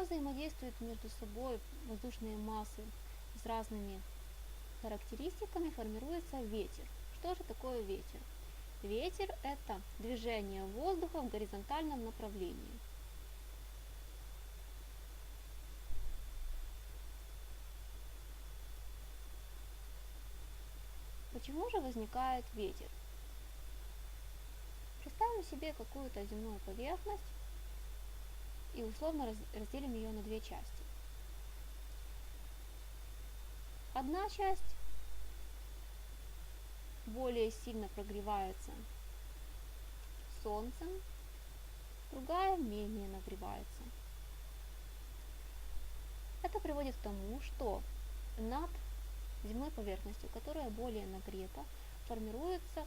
Когда взаимодействуют между собой воздушные массы с разными характеристиками, формируется ветер. Что же такое ветер? Ветер – это движение воздуха в горизонтальном направлении. Почему же возникает ветер? Представим себе какую-то земную поверхность и условно разделим ее на две части. Одна часть более сильно прогревается солнцем, другая менее нагревается. Это приводит к тому, что над земной поверхностью, которая более нагрета, формируется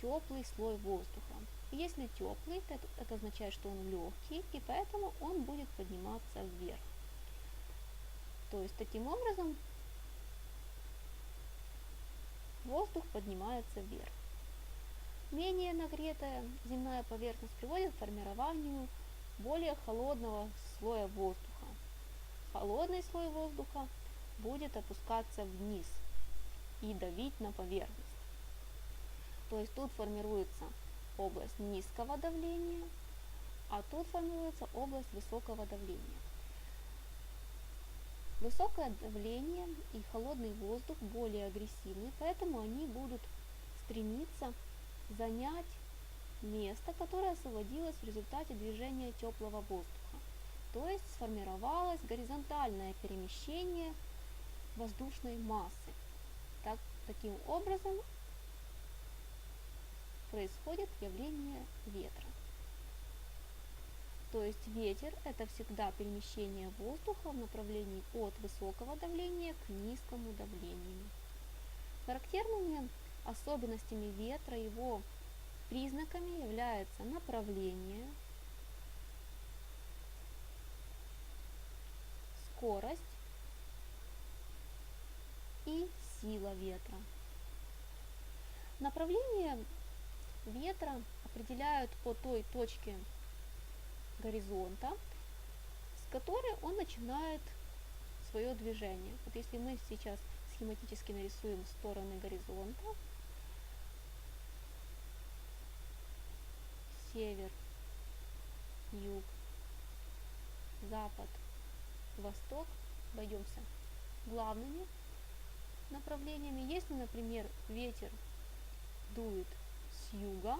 теплый слой воздуха. И если теплый, то это означает, что он легкий, и поэтому он будет подниматься вверх. То есть таким образом воздух поднимается вверх. Менее нагретая земная поверхность приводит к формированию более холодного слоя воздуха. Холодный слой воздуха будет опускаться вниз и давить на поверхность. То есть тут формируется область низкого давления, а тут формируется область высокого давления. Высокое давление и холодный воздух более агрессивны, поэтому они будут стремиться занять место, которое освободилось в результате движения теплого воздуха. То есть сформировалось горизонтальное перемещение воздушной массы. Таким образом происходит явление ветра. То есть ветер – это всегда перемещение воздуха в направлении от высокого давления к низкому давлению. Характерными особенностями ветра, его признаками являются направление, скорость и сила ветра. Направление ветра определяют по той точке горизонта, с которой он начинает свое движение. Вот если мы сейчас схематически нарисуем стороны горизонта, север, юг, запад, восток, обойдемся главными направлениями. Если, например, ветер дует с юга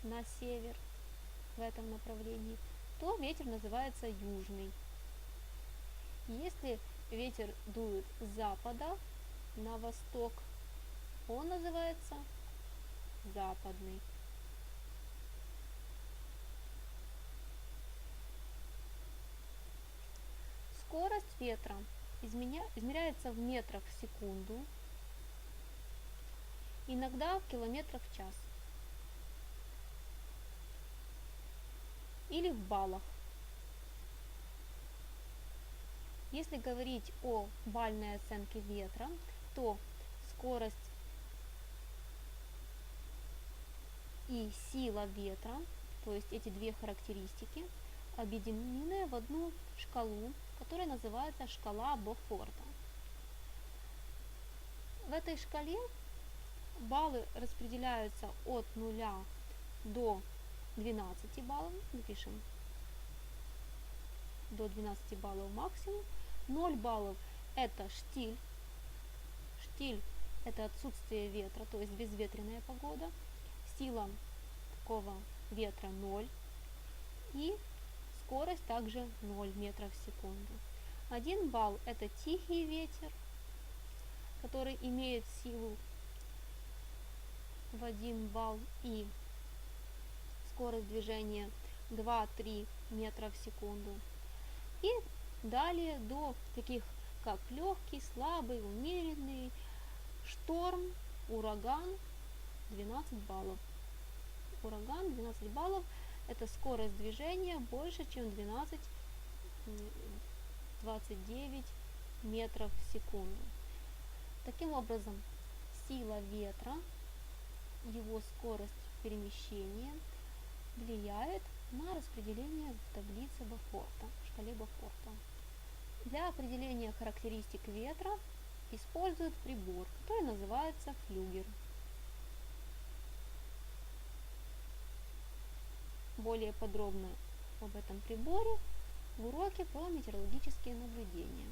на север в этом направлении, то ветер называется южный. Если ветер дует с запада на восток, он называется западный. Скорость ветра измеряется в метрах в секунду, иногда в километрах в час или в баллах. Если говорить о бальной оценке ветра, то скорость и сила ветра, то есть эти две характеристики, объединены в одну шкалу, которая называется шкала Бофорта. В этой шкале баллы распределяются от 0 до 12 баллов, напишем до 12 баллов максимум. 0 баллов это штиль. Штиль это отсутствие ветра, то есть безветренная погода. Сила такого ветра 0. И скорость также 0 метров в секунду. 1 балл это тихий ветер, который имеет силу в 1 балл и скорость движения 2-3 метра в секунду. И далее до таких как легкий, слабый, умеренный, шторм, ураган 12 баллов. Ураган 12 баллов это скорость движения больше, чем 29 метров в секунду. Таким образом, сила ветра, его скорость перемещения влияет на распределение в таблице Бофорта, в шкале Бофорта. Для определения характеристик ветра используют прибор, который называется флюгер. Более подробно об этом приборе в уроке про метеорологические наблюдения.